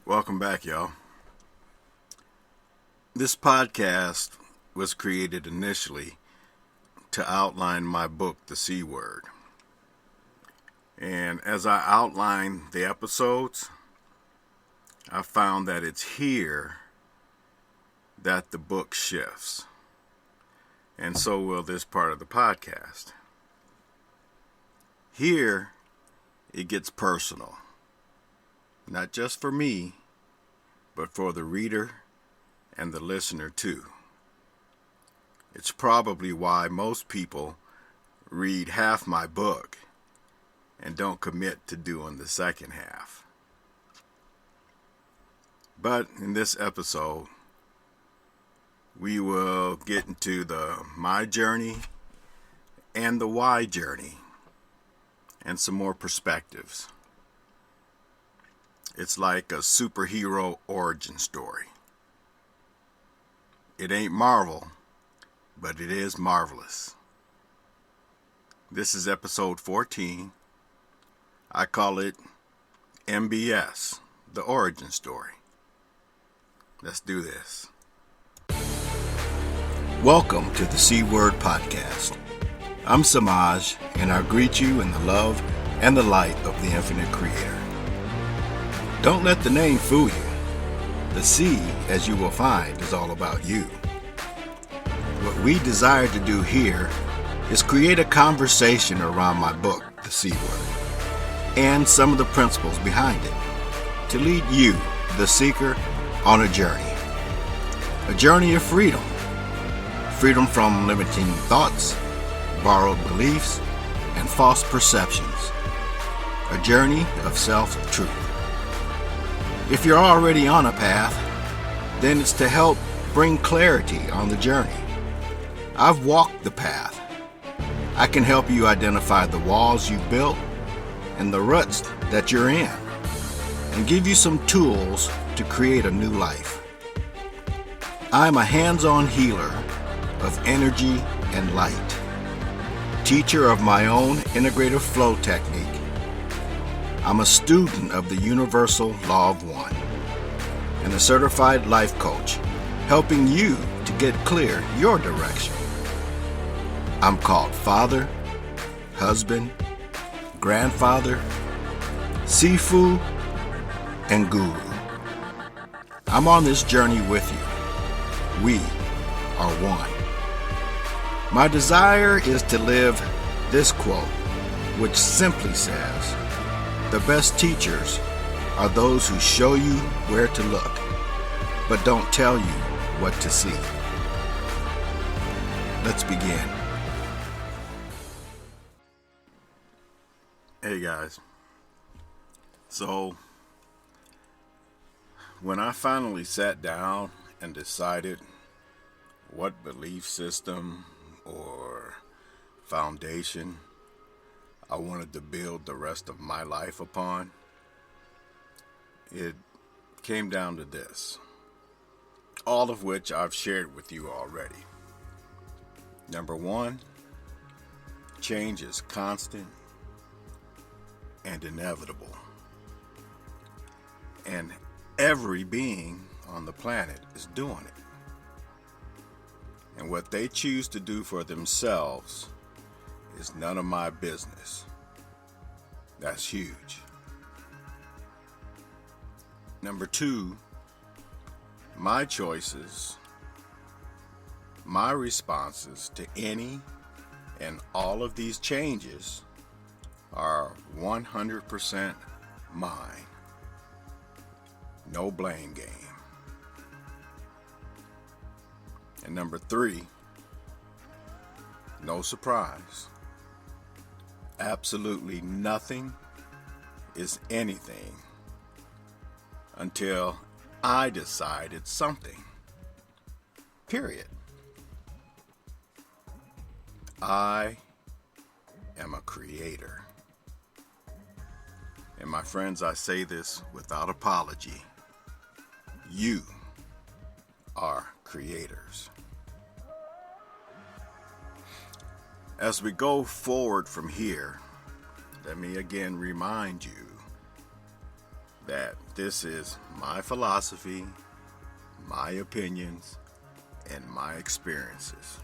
Welcome back, y'all. This podcast was created initially to outline my book, The C Word. And as I outline the episodes, I found that it's here that the book shifts. And so will this part of the podcast. Here, it gets personal. Not just for me, but for the reader and the listener too. It's probably why most people read half my book and don't commit to doing the second half. But in this episode, we will get into the my journey and the why journey and some more perspectives. It's like a superhero origin story. It ain't Marvel, but it is marvelous. This is episode 14. I call it MBS The Origin Story. Let's do this. Welcome to the C Word Podcast. I'm Semaj, and I greet you in the love and the light of the infinite Creator. Don't let the name fool you. The C, as you will find, is all about you. What we desire to do here is create a conversation around my book, The C Word, and some of the principles behind it, to lead you, the seeker, on a journey of freedom. Freedom from limiting thoughts, borrowed beliefs, and false perceptions. A journey of self-truth. If you're already on a path, then it's to help bring clarity on the journey. I've walked the path. I can help you identify the walls you've built and the ruts that you're in, and give you some tools to create a new life. I'm a hands-on healer of energy and light, teacher of my own integrative flow technique. I'm a student of the universal law of one, and a certified life coach, helping you to get clear your direction. I'm called father, husband, grandfather, Sifu, and guru. I'm on this journey with you. We are one. My desire is to live this quote, which simply says, the best teachers are those who show you where to look, but don't tell you what to see. Let's begin. Hey guys. So, when I finally sat down and decided what belief system or foundation I wanted to build the rest of my life upon, it came down to this, all of which I've shared with you already. Number one, change is constant and inevitable. And every being on the planet is doing it. And what they choose to do for themselves is none of my business. That's huge. Number two, my choices, my responses to any and all of these changes are 100% mine. No blame game. And number three, no surprise. Absolutely nothing is anything until I decide it's something. Period. I am a creator. And my friends, I say this without apology. You are creators. As we go forward from here, let me again remind you that this is my philosophy, my opinions, and my experiences.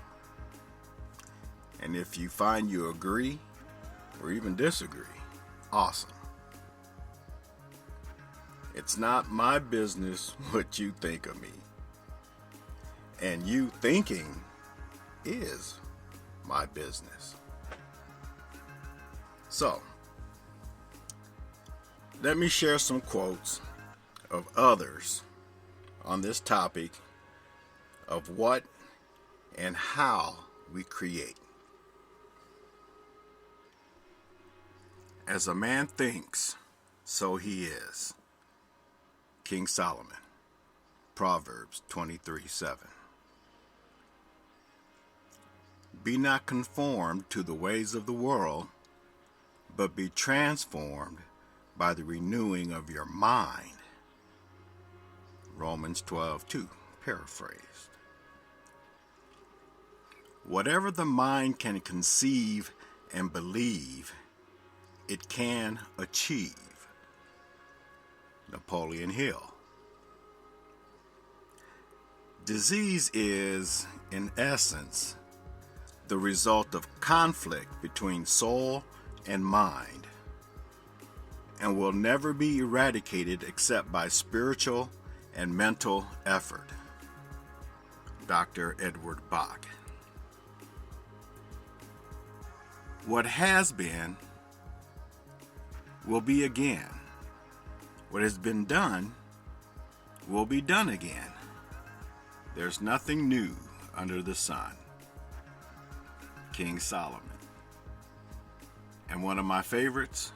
And if you find you agree or even disagree, awesome. It's not my business what you think of me. And you thinking is my business. So, let me share some quotes of others on this topic of what and how we create. As a man thinks, so he is. King Solomon, Proverbs 23:7. Be not conformed to the ways of the world, but be transformed by the renewing of your mind. Romans 12:2, paraphrased. Whatever the mind can conceive and believe, it can achieve. Napoleon Hill. Disease is, in essence, the result of conflict between soul and mind, and will never be eradicated except by spiritual and mental effort. Dr. Edward Bach. What has been will be again. What has been done will be done again. There's nothing new under the sun. King Solomon. And one of my favorites,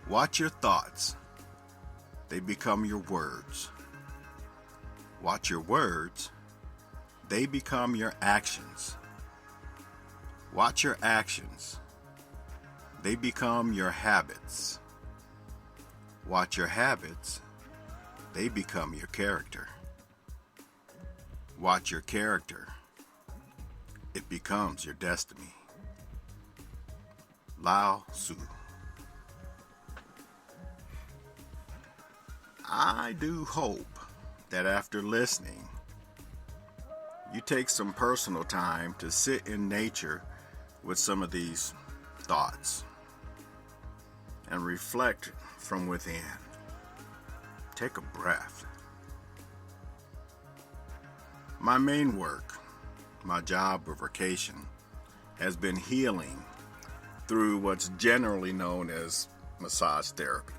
watch your thoughts. They become your words. Watch your words. They become your actions. Watch your actions. They become your habits. Watch your habits. They become your character. Watch your character. It becomes your destiny. Lao Tzu. I do hope that after listening, you take some personal time to sit in nature with some of these thoughts and reflect from within. Take a breath. My main work, my job or vocation, has been healing through what's generally known as massage therapy.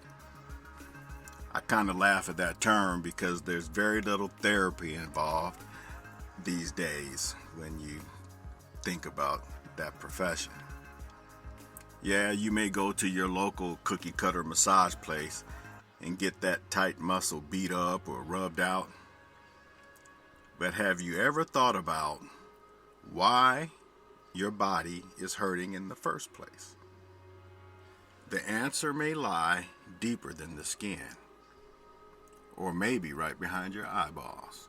I kind of laugh at that term because there's very little therapy involved these days when you think about that profession. Yeah, you may go to your local cookie cutter massage place and get that tight muscle beat up or rubbed out. But have you ever thought about why your body is hurting in the first place? The answer may lie deeper than the skin, or maybe right behind your eyeballs.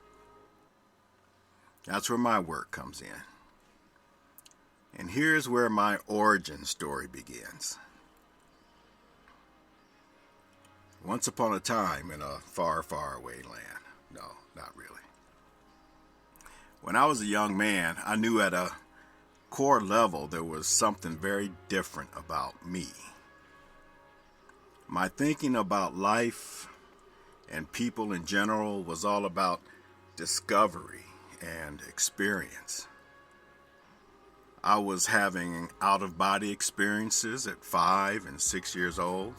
That's where my work comes in. And here's where my origin story begins. Once upon a time in a far, far away land. No, not really. When I was a young man, I knew at a core level there was something very different about me. My thinking about life and people in general was all about discovery and experience. I was having out-of-body experiences at 5 and 6 years old.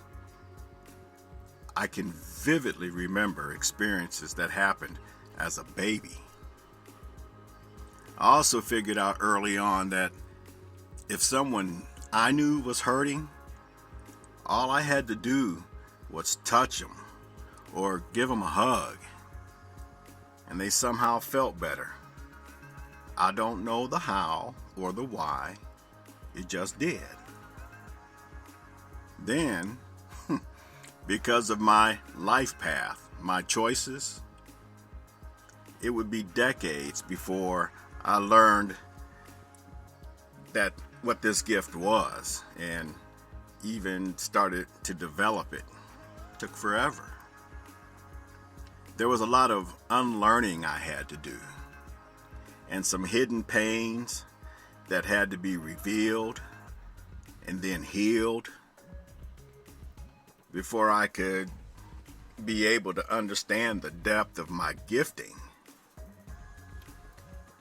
I can vividly remember experiences that happened as a baby. I also figured out early on that if someone I knew was hurting, all I had to do was touch them or give them a hug, and they somehow felt better. I don't know the how or the why, it just did. Then, because of my life path, my choices, it would be decades before I learned that what this gift was and even started to develop it took forever. There was a lot of unlearning I had to do, and some hidden pains that had to be revealed and then healed before I could be able to understand the depth of my gifting.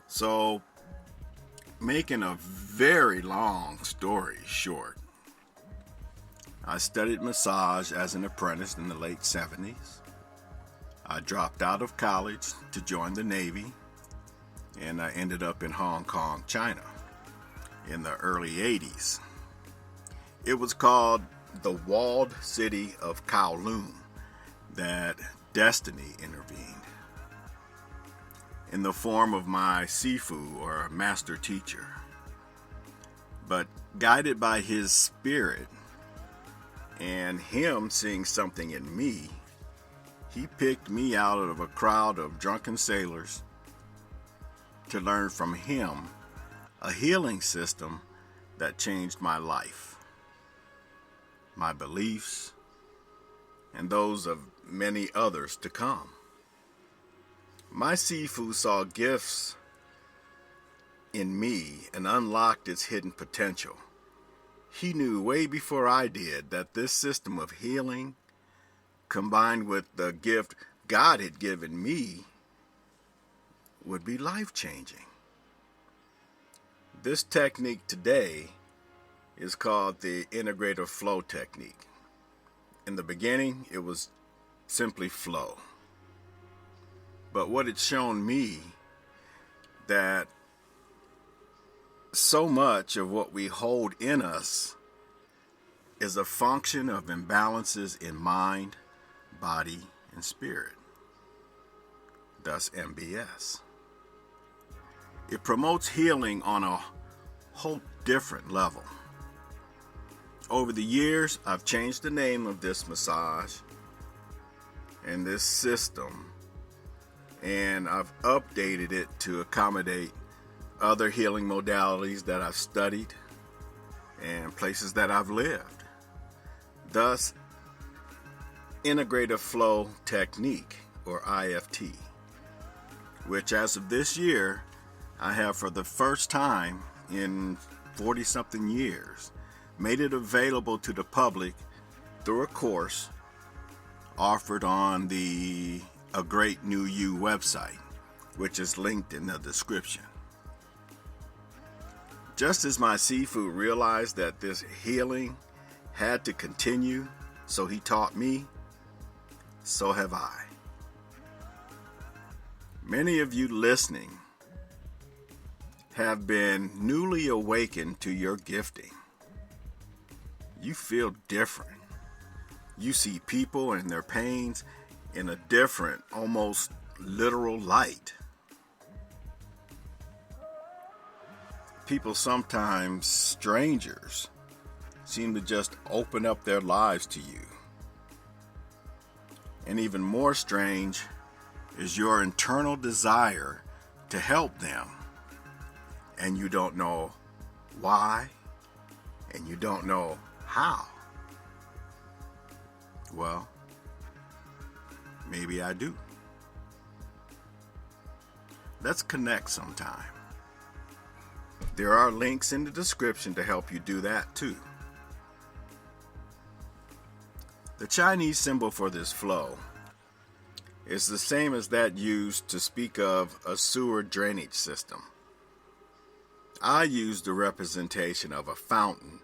So, making a very long story short, I studied massage as an apprentice in the late 70s. I dropped out of college to join the Navy, and I ended up in Hong Kong, China in the early 80s. It was called the walled city of Kowloon that destiny intervened in the form of my Sifu, or master teacher. But guided by his spirit and him seeing something in me, he picked me out of a crowd of drunken sailors to learn from him a healing system that changed my life, my beliefs, and those of many others to come. My Sifu saw gifts in me and unlocked its hidden potential. He knew way before I did that this system of healing, combined with the gift God had given me, would be life-changing. This technique today is called the integrative flow technique. In the beginning, it was simply flow. But what it's shown me, that so much of what we hold in us is a function of imbalances in mind, body, and spirit. Thus MBS. It promotes healing on a whole different level. Over the years, I've changed the name of this massage and this system, and I've updated it to accommodate other healing modalities that I've studied and places that I've lived. Thus, integrative flow technique, or IFT, which as of this year, I have for the first time in 40-something years made it available to the public through a course offered on the A Great New You website, which is linked in the description. Just as my Sifu realized that this healing had to continue, so he taught me, so have I. Many of you listening have been newly awakened to your gifting. You feel different. You see people and their pains in a different, almost literal light. People, sometimes strangers, seem to just open up their lives to you. And even more strange is your internal desire to help them. And you don't know why, and you don't know how. Well, maybe I do. Let's connect sometime. There are links in the description to help you do that too. The Chinese symbol for this flow is the same as that used to speak of a sewer drainage system. I use the representation of a fountain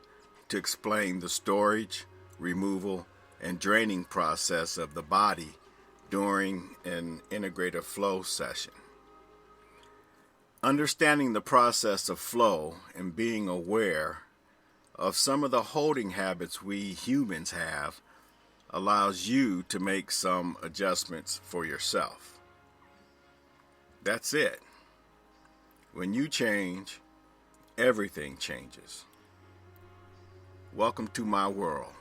to explain the storage, removal, and draining process of the body during an integrative flow session. Understanding the process of flow and being aware of some of the holding habits we humans have allows you to make some adjustments for yourself. That's it. When you change, everything changes. Welcome to my world.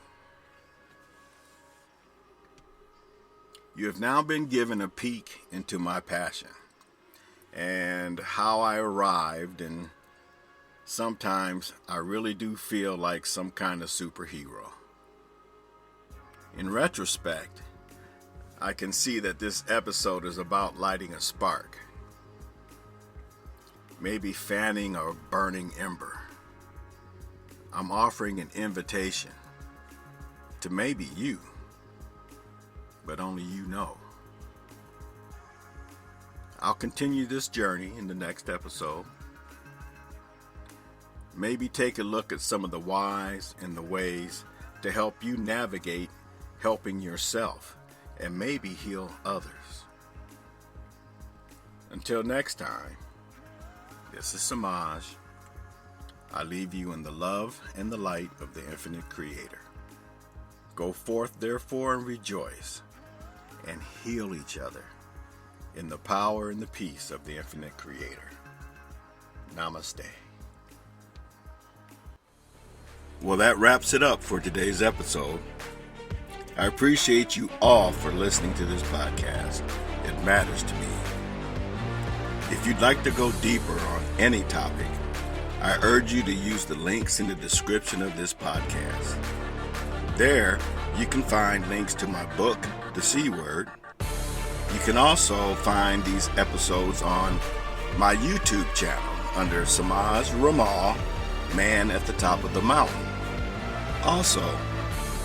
You have now been given a peek into my passion and how I arrived, and sometimes I really do feel like some kind of superhero. In retrospect, I can see that this episode is about lighting a spark, maybe fanning a burning ember. I'm offering an invitation to maybe you, but only you know. I'll continue this journey in the next episode. Maybe take a look at some of the whys and the ways to help you navigate helping yourself and maybe heal others. Until next time, this is Semaj. I leave you in the love and the light of the infinite Creator. Go forth, therefore, and rejoice, and heal each other in the power and the peace of the infinite Creator. Namaste. Well, that wraps it up for today's episode. I appreciate you all for listening to this podcast. It matters to me. If you'd like to go deeper on any topic, I urge you to use the links in the description of this podcast. There, you can find links to my book, The C Word. You can also find these episodes on my YouTube channel under Semaj Rramal, Man at the Top of the Mountain. Also,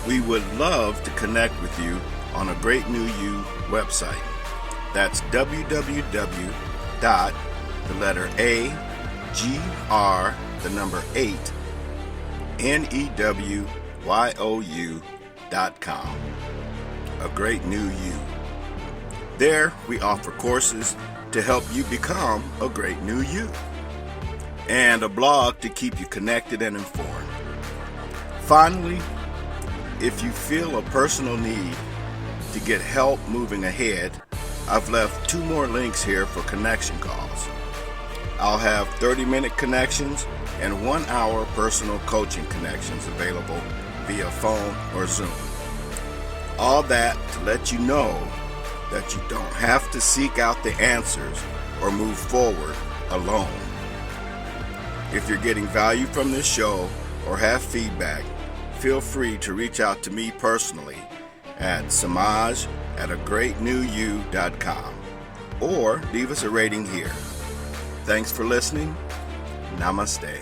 we would love to connect with you on a Great New You website. That's www.8newyou.com. A Great New You. There, we offer courses to help you become a great new you, and a blog to keep you connected and informed. Finally, if you feel a personal need to get help moving ahead, I've left 2 more links here for connection calls. I'll have 30-minute connections and 1-hour personal coaching connections available via phone or Zoom. All that to let you know that you don't have to seek out the answers or move forward alone. If you're getting value from this show or have feedback, feel free to reach out to me personally at semaj@agreatnewyou.com or leave us a rating here. Thanks for listening. Namaste.